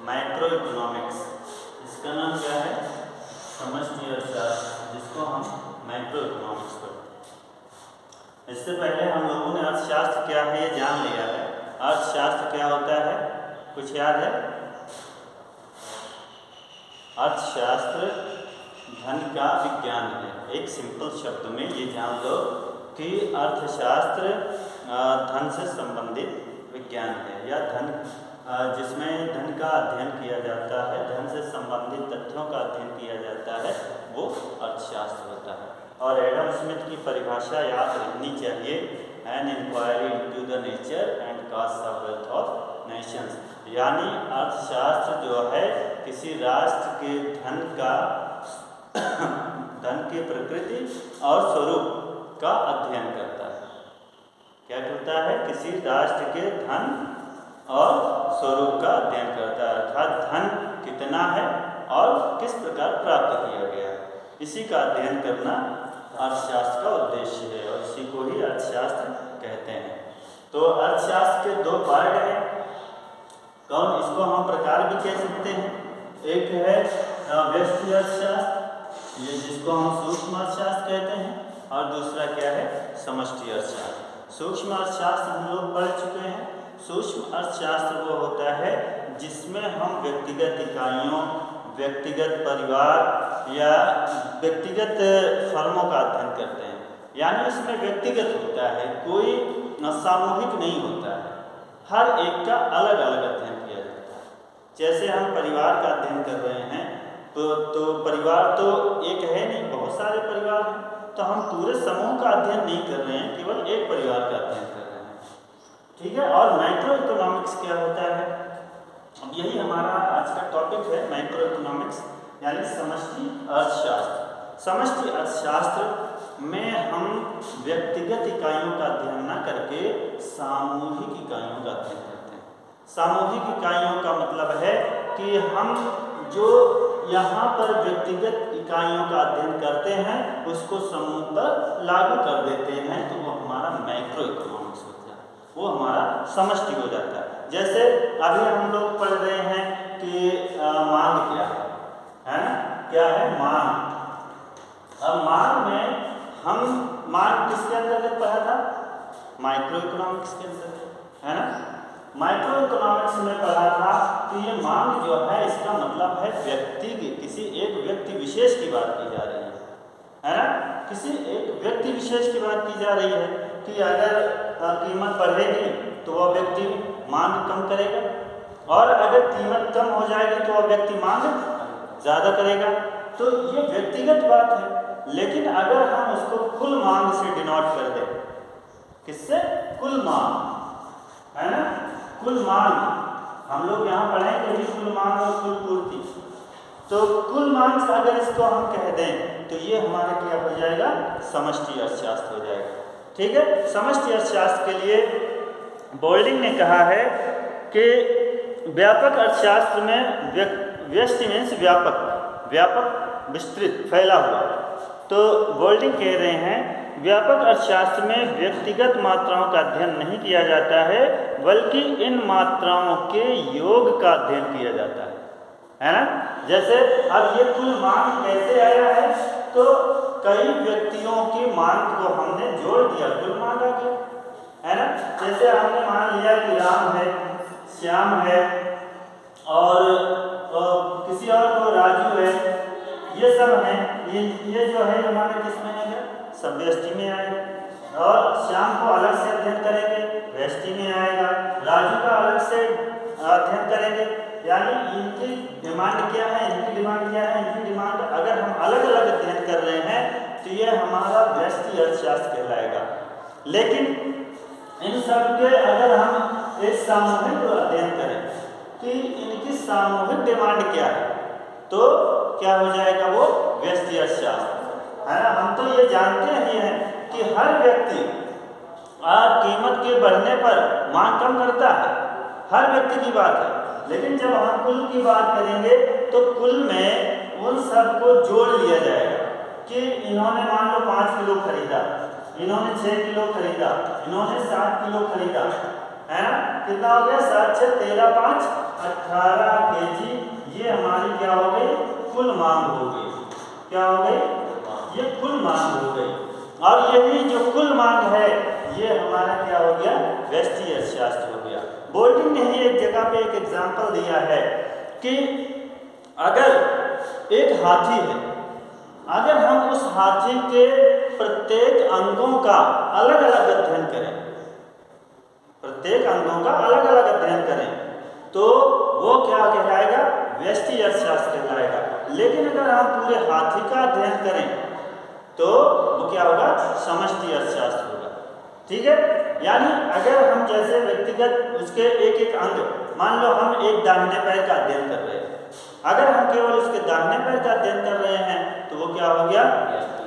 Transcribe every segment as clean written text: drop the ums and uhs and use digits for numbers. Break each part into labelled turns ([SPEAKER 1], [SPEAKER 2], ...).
[SPEAKER 1] Micro economics, इसका नाम क्या है? समष्टि अर्थशास्त्र, जिसको हम माइक्रो इकोनॉमिक्स पढ़ते हैं। इससे पहले हम लोगों ने अर्थशास्त्र क्या है ये जान लिया है। अर्थशास्त्र क्या होता है, कुछ याद है? अर्थशास्त्र धन का विज्ञान है। एक सिंपल शब्द में ये जान लो कि अर्थशास्त्र धन से संबंधित विज्ञान है, या धन जिसमें धन का अध्ययन किया जाता है, धन से संबंधित तथ्यों का अध्ययन किया जाता है, वो अर्थशास्त्र होता है। और एडम स्मिथ की परिभाषा याद रखनी चाहिए, an inquiry into the nature and cost of wealth of nations, यानी अर्थशास्त्र जो है किसी राष्ट्र के धन की प्रकृति और स्वरूप का अध्ययन करता है। क्या करता है? किसी राष्ट्र के धन और स्वरूप का अध्ययन करता है, अर्थात धन कितना है और किस प्रकार प्राप्त किया गया है, इसी का अध्ययन करना अर्थशास्त्र का उद्देश्य है, और इसी को ही अर्थशास्त्र कहते हैं। तो अर्थशास्त्र के दो पार्ट हैं। कौन? इसको हम प्रकार भी कह सकते हैं। एक है व्यष्टि अर्थशास्त्र, ये जिसको हम सूक्ष्म अर्थशास्त्र कहते हैं, और दूसरा क्या है? समष्टि अर्थशास्त्र। सूक्ष्म अर्थशास्त्र हम लोग पढ़ चुके हैं। सूक्ष्म अर्थशास्त्र वो होता है जिसमें हम व्यक्तिगत इकाइयों, व्यक्तिगत परिवार या व्यक्तिगत फर्मों का अध्ययन करते हैं, यानी इसमें व्यक्तिगत होता है, कोई सामूहिक नहीं होता है, हर एक का अलग अलग अध्ययन किया जाता है। जैसे हम परिवार का अध्ययन कर रहे हैं तो परिवार तो एक है नहीं, बहुत सारे परिवार हैं, तो हम पूरे समूह का अध्ययन नहीं कर रहे हैं, केवल एक परिवार का अध्ययन कर रहे हैं, ठीक है। और माइक्रो इकोनॉमिक्स क्या होता है? अब यही हमारा आज का टॉपिक है, माइक्रो इकोनॉमिक्स यानी समष्टि अर्थशास्त्र। समष्टि अर्थशास्त्र में हम व्यक्तिगत इकाइयों का अध्ययन न करके सामूहिक इकाइयों का अध्ययन करते हैं। सामूहिक इकाइयों का मतलब है कि हम जो यहाँ पर व्यक्तिगत इकाइयों का अध्ययन करते हैं उसको समूह पर लागू कर देते हैं, तो वो हमारा माइक्रो इकोनॉमिक्स होता है, वो हमारा समष्टि हो जाता है। जैसे अभी हम लोग पढ़ रहे हैं कि मांग क्या है ना? क्या है? मांग। अब मांग में हम मांग किसके अंतर्गत पढ़ा था? माइक्रो इकोनॉमिक्स के अंतर्गत, है ना? माइक्रो इकोनॉमिक्स में पढ़ा था कि ये मांग जो है इसका मतलब है व्यक्ति की, किसी एक व्यक्ति विशेष की बात की जा रही है ना? किसी एक व्यक्ति विशेष की बात की जा रही है कि अगर कीमत बढ़ेगी तो वह व्यक्ति मांग कम करेगा, और अगर कीमत कम हो जाएगी तो वह व्यक्ति मांग ज़्यादा करेगा। तो ये व्यक्तिगत बात है, लेकिन अगर हम उसको कुल मांग से डिनोट कर दें, किससे? कुल मांग, है ना? कुल मांग हम लोग यहाँ पढ़ेंगे भी, कुल मांग और कुल पूर्ति। तो कुल मांग से अगर इसको हम कह दें तो ये हमारा क्या हो जाएगा? समष्टि अर्थशास्त्र हो जाएगा, ठीक है। समष्टि अर्थशास्त्र के लिए बोल्डिंग ने कहा है कि व्यापक अर्थशास्त्र में व्यष्टि मीन्स व्यापक, विस्तृत, फैला हुआ। तो बोल्डिंग कह रहे हैं व्यापक अर्थशास्त्र में व्यक्तिगत मात्राओं का अध्ययन नहीं किया जाता है, बल्कि इन मात्राओं के योग का अध्ययन किया जाता है ना? जैसे अब ये कुल मांग कैसे आया है? तो कई व्यक्तियों की मांग को हमने जोड़ दिया, कुल मांग आ गया, है ना? जैसे हमने मान लिया कि राम है, श्याम है, और किसी और को राजू है, ये सब हैं, ये जो है हमारे किस में आएगा? सब व्यष्टि में आएगा। और श्याम को अलग से अध्ययन करेंगे, व्यष्टि में आएगा। राजू का अलग से अध्ययन करेंगे, यानी इनकी डिमांड क्या है, इनकी डिमांड क्या है, इनकी डिमांड अगर हम अलग अलग अध्ययन कर रहे हैं तो ये हमारा व्यष्टि अर्थशास्त्र कहलाएगा। लेकिन इन सब के अगर हम एक सामूहिक अध्ययन करें कि इनकी सामूहिक डिमांड क्या है, तो क्या हो जाएगा? वो व्यष्टि अर्थशास्त्र, है ना? हम तो ये जानते ही हैं कि हर व्यक्ति कीमत के बढ़ने पर मांग कम करता है, हर व्यक्ति की बात है। लेकिन जब हम कुल की बात करेंगे तो कुल में उन सब को जोड़ लिया जाएगा कि इन्होंने मान लो 5 किलो खरीदा, इन्होंने 6 किलो खरीदा, इन्होंने 7 किलो खरीदा, है ना? कितना हो गया? 7 6 13 5 18 गई जी, ये हमारी क्या हो गई, कुल मांग हो गई। क्या हो गई, ये कुल मांग हो गई। और यही जो कुल मांग है ये हमारा क्या हो गया, व्यष्टि अर्थशास्त्र हो गया। बोल्डिंग ने ही एक जगह पे एक एग्जाम्पल दिया है कि अगर एक हाथी है, अगर हम उस हाथी के प्रत्येक अंगों का अलग अलग अध्ययन करें, प्रत्येक अंगों का अलग अलग अध्ययन करें, तो वो क्या कहलाएगा, व्यष्टि अर्थशास्त्र कहलाएगा। लेकिन अगर हम पूरे हाथी का अध्ययन करें तो वो क्या होगा, समष्टि अर्थशास्त्र होगा। ठीक है, यानी अगर हम जैसे व्यक्तिगत उसके एक एक अंग, मान लो हम एक दाहिने पैर का अध्ययन कर रहे हैं, अगर हम केवल उसके दाहिने पैर का अध्ययन कर रहे हैं तो वो क्या हो गया,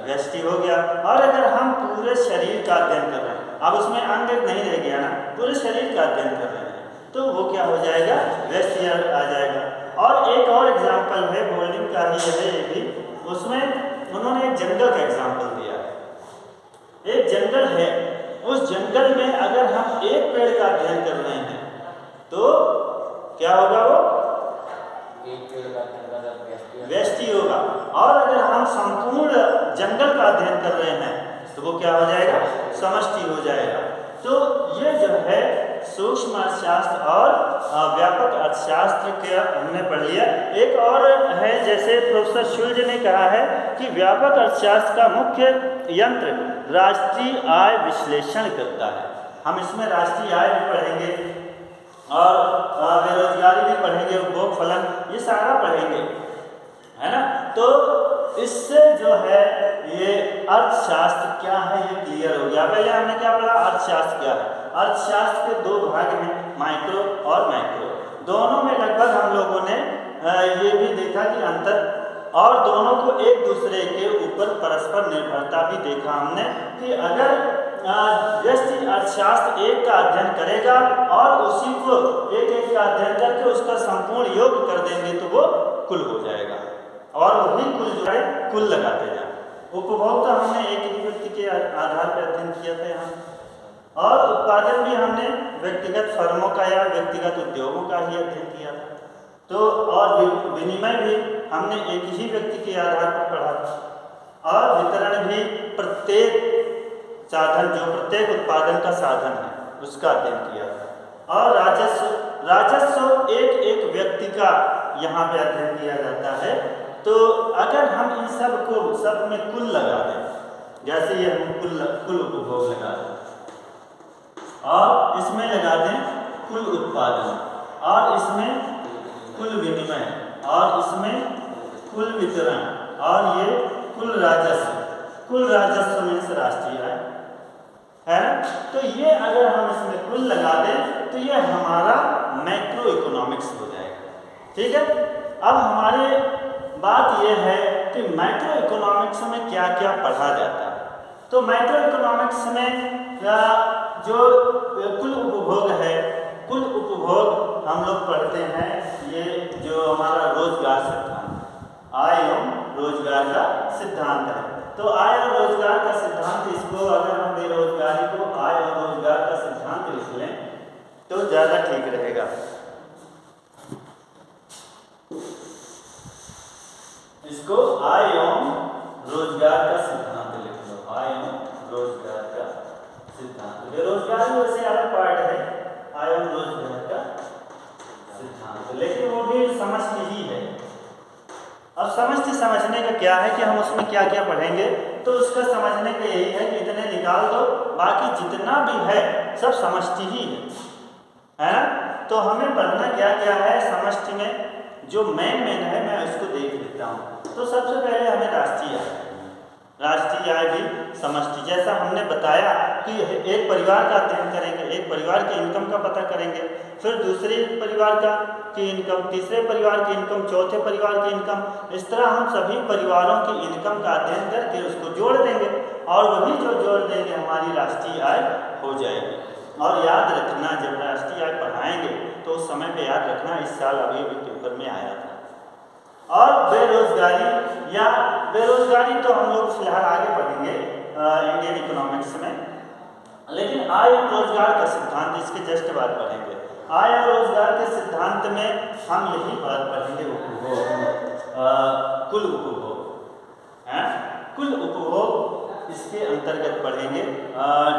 [SPEAKER 1] व्यष्टि हो गया। और अगर हम पूरे शरीर का अध्ययन कर रहे हैं, अब उसमें अंग नहीं रह गया ना, पूरे शरीर का अध्ययन कर रहे हैं, तो वो क्या हो जाएगा, व्यष्टि आ जाएगा। और एक और एग्जाम्पल है बोल्डिंग का ही है ये भी, उसमें उन्होंने एक जंगल का एग्जाम्पल दिया है। एक जंगल है, उस जंगल में अगर हम एक पेड़ का अध्ययन कर रहे हैं तो क्या होगा, वो
[SPEAKER 2] एक पेड़ का
[SPEAKER 1] व्यष्टि होगा। और अगर हम संपूर्ण जंगल का अध्ययन कर रहे हैं तो वो क्या हो जाएगा, समष्टि हो जाएगा। तो ये जो है सूक्ष्म अर्थशास्त्र और व्यापक अर्थशास्त्र के हमने पढ़ लिया। एक और है, जैसे प्रोफेसर शुल्ज ने कहा है कि व्यापक अर्थशास्त्र का मुख्य यंत्र राष्ट्रीय आय विश्लेषण करता है। हम इसमें राष्ट्रीय आय भी पढ़ेंगे और बेरोजगारी भी पढ़ेंगे, उपभोग फलन, ये सारा पढ़ेंगे, है ना। तो इससे जो है ये अर्थशास्त्र क्या है ये क्लियर हो गया। पहले हमने क्या पढ़ा, अर्थशास्त्र क्या है। अर्थशास्त्र के दो भाग हैं, माइक्रो और मैक्रो। दोनों में लगभग हम लोगों ने ये भी देखा कि अंतर, और दोनों को एक दूसरे के ऊपर परस्पर निर्भरता भी देखा हमने कि अगर व्यष्टि अर्थशास्त्र एक का अध्ययन करेगा और उसी को एक एक का अध्ययन करके उसका संपूर्ण योग कर देंगे तो वो कुल हो जाएगा, और वही कुल जो है कुल लगाते जाए। उपभोग तो हमने एक ही व्यक्ति के आधार पर अध्ययन किया था यहाँ, और उत्पादन भी हमने व्यक्तिगत फर्मों का या व्यक्तिगत उद्योगों का ही अध्ययन किया था। तो और विनिमय भी हमने एक ही व्यक्ति के आधार पर पढ़ा था, और वितरण भी प्रत्येक साधन, जो प्रत्येक उत्पादन का साधन है उसका अध्ययन किया था। और राजस्व एक एक व्यक्ति का यहाँ पे अध्ययन किया जाता है। तो अगर हम इन सब में कुल लगा दें, जैसे ये हम कुल उपभोग लगा दें, और इसमें लगा दें कुल उत्पादन, और इसमें कुल विनिमय, और इसमें कुल वितरण, और ये कुल राजस्व में से राष्ट्रीय आय है ना। तो ये अगर हम इसमें कुल लगा दें तो ये हमारा मैक्रो इकोनॉमिक्स हो जाएगा। ठीक है, अब हमारे बात यह है कि मैक्रो इकोनॉमिक्स में क्या क्या पढ़ा जाता है। तो मैक्रो इकोनॉमिक्स में जो कुल उपभोग है, कुल उपभोग हम लोग पढ़ते हैं, ये जो हमारा रोजगार सिद्धांत, आय एवं रोजगार का सिद्धांत है। तो आय और रोजगार का सिद्धांत, इसको अगर हम बेरोजगारी को आय और रोजगार का सिद्धांत लिख लें तो ज़्यादा ठीक रहेगा। इसको आय एवं रोजगार का सिद्धांत लिख लो, आय एवं रोजगार का सिद्धांत। बेरोजगारी वैसे अलग पार्ट है, आय एवं रोजगार का सिद्धांत, लेकिन वो भी समष्टि ही है। अब समष्टि समझने का क्या है कि हम उसमें क्या क्या पढ़ेंगे, तो उसका समझने का यही है कि इतने निकाल दो, बाकी जितना भी है सब समष्टि ही है ना। तो हमें पढ़ना क्या क्या है समष्टि में, जो मेन है मैं उसको देख लेता हूँ। तो सबसे पहले हमें राष्ट्रीय आय भी समष्टि, जैसा हमने बताया कि एक परिवार का अध्ययन करेंगे, एक परिवार की इनकम का पता करेंगे, फिर दूसरे परिवार की इनकम, तीसरे परिवार की इनकम, चौथे परिवार की इनकम, इस तरह हम सभी परिवारों की इनकम का अध्ययन करके उसको जोड़ देंगे, और वही जो जोड़ देंगे हमारी राष्ट्रीय आय हो जाएगी। और याद रखना, जब राष्ट्रीय आय पढ़ाएंगे तो उस समय पे याद रखना, इस साल अभी पेपर में आया था। और बेरोजगारी तो हम लोग फिलहाल आगे पढ़ेंगे इंडियन इकोनॉमिक्स में, लेकिन आय और रोजगार का सिद्धांत इसके जस्ट बाद पढ़ेंगे। आय और रोजगार के सिद्धांत में हम यही बात पढ़ेंगे, उपभोग, कुल उपभोग है, कुल उपभोग इसके अंतर्गत पढ़ेंगे,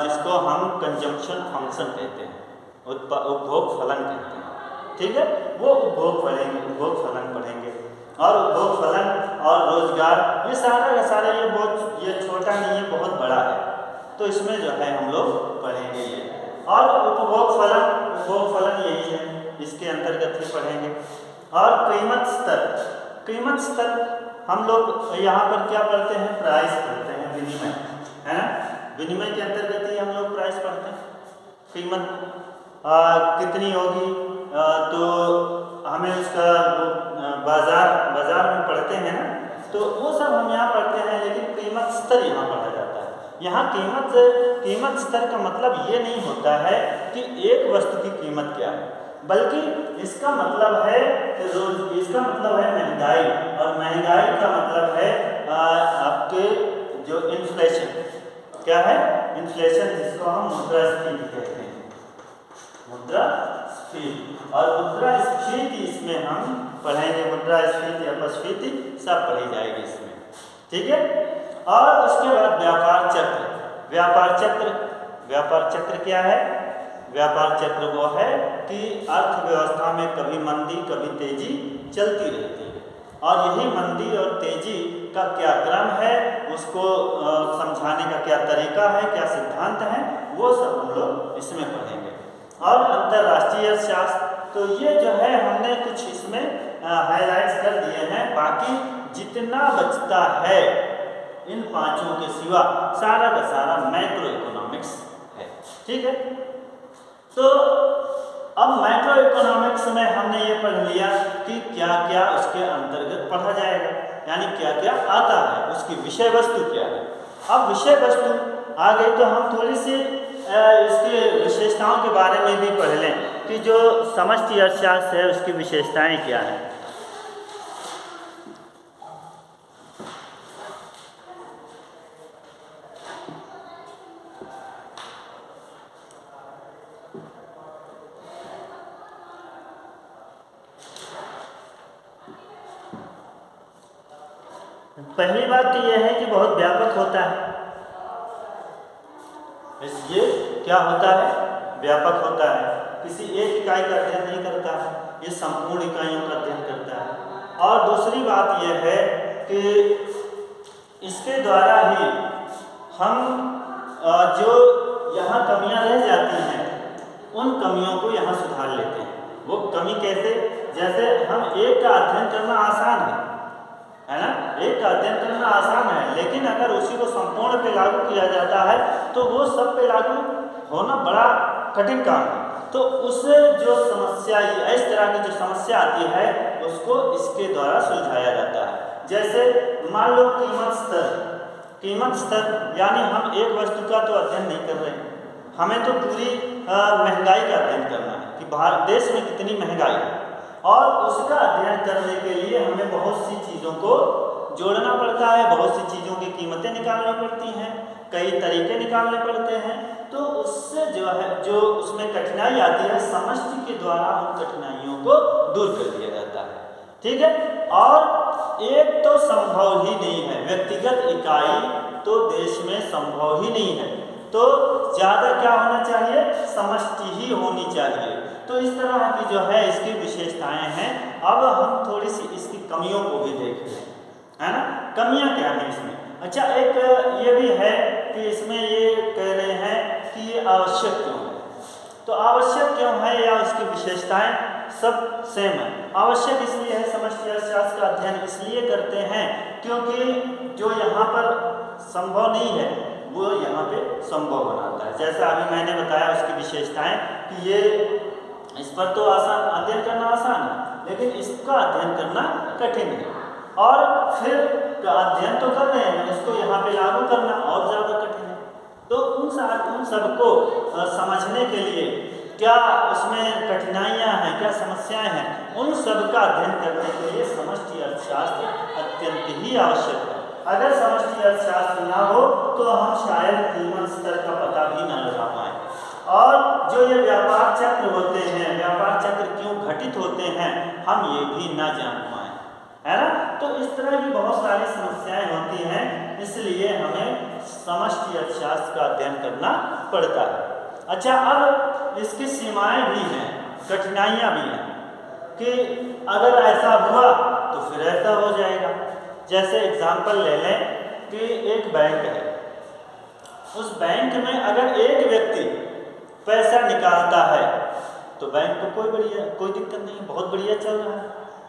[SPEAKER 1] जिसको हम कंजम्पशन फंक्शन कहते हैं, उपभोग फलन कहते हैं, ठीक है। वो उपभोग पढ़ेंगे, उपभोग फलन पढ़ेंगे। और उपभोग फलन और रोजगार ये सारा का सारा ये छोटा नहीं है, बहुत बड़ा है, तो इसमें जो है हम लोग पढ़ेंगे ये। और उपभोग फलन यही है, इसके अंतर्गत ही पढ़ेंगे। और कीमत स्तर हम लोग यहाँ पर क्या पढ़ते हैं, प्राइस पढ़ते हैं, विनिमय है ना, विनिमय के अंतर्गत ही हम लोग प्राइस पढ़ते हैं। कीमत कितनी होगी, तो हमें उसका बाजार में पढ़ते हैं ना, तो वो सब हम यहाँ पढ़ते हैं, लेकिन कीमत स्तर यहाँ पढ़ा जाता है। यहाँ कीमत स्तर का मतलब ये नहीं होता है कि एक वस्तु की कीमत क्या है, बल्कि इसका मतलब है महंगाई, और महंगाई का मतलब है आपके जो इन्फ्लेशन, क्या है इन्फ्लेशन, जिसको हम मुद्रास्फीति कहते हैं, मुद्रास्फीति। और मुद्रास्फीति इसमें हम पढ़ेंगे, मुद्रास्फीति अपस्फीति सब पढ़ी जाएगी इसमें, ठीक है। और उसके बाद व्यापार चक्र क्या है, व्यापार चक्र वो है कि अर्थव्यवस्था में कभी मंदी कभी तेजी चलती रहती है, और यही मंदी और तेजी का क्या क्रम है, उसको समझाने का क्या तरीका है, क्या सिद्धांत है, वो सब हम लोग इसमें पढ़ेंगे। और अंतर्राष्ट्रीय अर्थशास्त्र, तो ये जो है हमने कुछ इसमें हाईलाइट्स कर दिए हैं, बाकी जितना बचता है इन पांचों के सिवा सारा का सारा मैक्रो इकोनॉमिक्स है, ठीक है। तो अब मैक्रो इकोनॉमिक्स में हमने ये पढ़ लिया कि क्या क्या उसके अंतर्गत पढ़ा जाएगा, यानी क्या क्या आता है, उसकी विषय वस्तु क्या है। अब विषय वस्तु आ गई तो हम थोड़ी सी इसकी विशेषताओं के बारे में भी पढ़ लें कि जो समष्टि अर्थशास्त्र है उसकी विशेषताएं क्या हैं। पहली बात तो यह है कि बहुत व्यापक होता है, ये क्या होता है, व्यापक होता है, किसी एक इकाई का अध्ययन नहीं करता है, ये संपूर्ण इकाइयों का अध्ययन करता है। और दूसरी बात यह है कि इसके द्वारा ही हम जो यहाँ कमियाँ रह जाती हैं उन कमियों को यहाँ सुधार लेते हैं। वो कमी कैसे, जैसे हम एक का अध्ययन करना आसान है ना, एक का अध्ययन करना आसान है, लेकिन अगर उसी को संपूर्ण पे लागू किया जाता है तो वो सब पे लागू होना बड़ा कठिन काम है। तो उससे जो समस्या, इस तरह की जो समस्या आती है उसको इसके द्वारा सुलझाया जाता है। जैसे मान लो कीमत स्तर, यानी हम एक वस्तु का तो अध्ययन नहीं कर रहे हैं, हमें तो पूरी महंगाई का अध्ययन करना है कि भारत देश में कितनी महंगाई है, और उसका अध्ययन करने के लिए हमें बहुत सी चीज़ों को जोड़ना पड़ता है, बहुत सी चीज़ों की कीमतें निकालनी पड़ती हैं, कई तरीके निकालने पड़ते हैं। तो उससे जो उसमें कठिनाई आती है, समष्टि के द्वारा उन कठिनाइयों को दूर कर दिया जाता है, ठीक है। और एक तो संभव ही नहीं है, व्यक्तिगत इकाई तो देश में संभव ही नहीं है, तो ज़्यादा क्या होना चाहिए, समष्टि ही होनी चाहिए। तो इस तरह की जो है इसकी विशेषताएं हैं। अब हम थोड़ी सी इसकी कमियों को भी देख लें, है ना, कमियां क्या हैं इसमें। अच्छा, एक ये भी है कि इसमें ये कह रहे हैं कि ये आवश्यक क्यों है, तो आवश्यक क्यों है या उसकी विशेषताएं सब सेम है। आवश्यक इसलिए है, समष्टि अर्थशास्त्र का अध्ययन इसलिए करते हैं क्योंकि जो यहाँ पर संभव नहीं है वो यहाँ पे संभव बनाता है। जैसा अभी मैंने बताया उसकी विशेषताएं कि ये इस पर तो आसान अध्ययन करना आसान है, लेकिन इसका अध्ययन करना कठिन है, और फिर अध्ययन तो कर रहे हैं, इसको यहाँ पे लागू करना और ज़्यादा कठिन है। तो उन सबको समझने के लिए क्या उसमें कठिनाइयाँ हैं, क्या समस्याएं हैं, उन सब का अध्ययन करने के लिए समष्टि अर्थशास्त्र अत्यंत ही आवश्यक है। अगर समष्टि अर्थशास्त्र ना हो तो हम शायद कीमत स्तर का पता भी ना लगा पाएँ, और जो ये व्यापार चक्र होते हैं, व्यापार चक्र क्यों घटित होते हैं, हम ये भी ना जान पाए, है ना। तो इस तरह की बहुत सारी समस्याएं होती हैं, इसलिए हमें समष्टि अर्थशास्त्र का अध्ययन करना पड़ता है। अच्छा, अब इसकी सीमाएं भी हैं, कठिनाइयां भी हैं कि अगर ऐसा हुआ तो फिर ऐसा हो जाएगा। जैसे एग्जाम्पल ले लें कि एक बैंक है, उस बैंक में अगर एक व्यक्ति पैसा निकालता है तो बैंक को कोई दिक्कत नहीं, बहुत बढ़िया चल रहा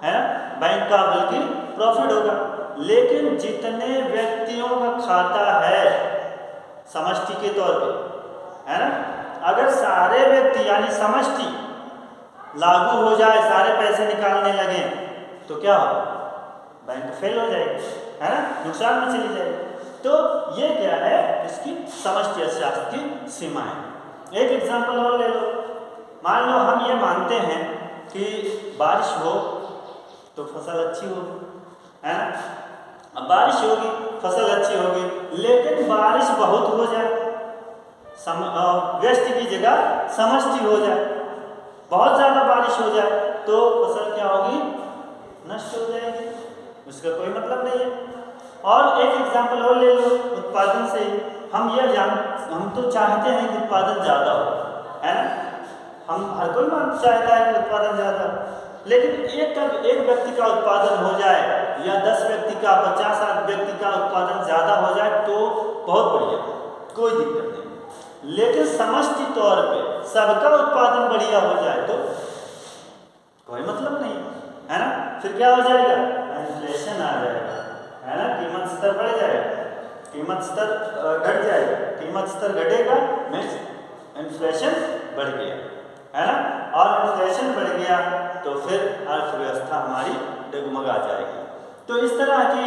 [SPEAKER 1] है ना, बैंक का बल्कि प्रॉफिट होगा। लेकिन जितने व्यक्तियों का खाता है समष्टि के तौर पे, है ना, अगर सारे व्यक्ति यानी समष्टि लागू हो जाए, सारे पैसे निकालने लगे तो क्या होगा, बैंक फेल हो जाएगी, है ना, नुकसान में चली जाएगी। तो ये क्या है, इसकी समष्टि अर्थशास्त्र की सीमाएं। एक एग्जांपल और ले लो, मान लो हम ये मानते हैं कि बारिश हो तो फसल अच्छी होगी, है ना। अब बारिश होगी, फसल अच्छी होगी, लेकिन बारिश बहुत हो जाए, व्यष्टि की जगह समष्टि हो जाए, बहुत ज़्यादा बारिश हो जाए तो फसल क्या होगी, नष्ट हो जाएगी, उसका कोई मतलब नहीं है। और एक एग्जांपल और ले लो उत्पादन से, हम तो चाहते हैं कि उत्पादन ज़्यादा हो, है ना, हम हर कोई चाहता है कि उत्पादन ज़्यादा हो, लेकिन एक व्यक्ति का उत्पादन हो जाए या 10 व्यक्ति का, 50 व्यक्ति का उत्पादन ज़्यादा हो जाए तो बहुत बढ़िया, कोई दिक्कत नहीं। लेकिन समष्टि तौर पे सबका उत्पादन बढ़िया हो जाए तो कोई मतलब नहीं, है ना। फिर क्या हो जाएगा, इन्फ्लेशन आ जाएगा, है ना, कीमत स्तर बढ़ जाएगा, कीमत स्तर घट जाएगा, कीमत स्तर घटेगा मीन्स इन्फ्लेशन बढ़ गया, है ना, और इन्फ्लेशन बढ़ गया तो फिर अर्थव्यवस्था हमारी डगमगा जाएगी। तो इस तरह की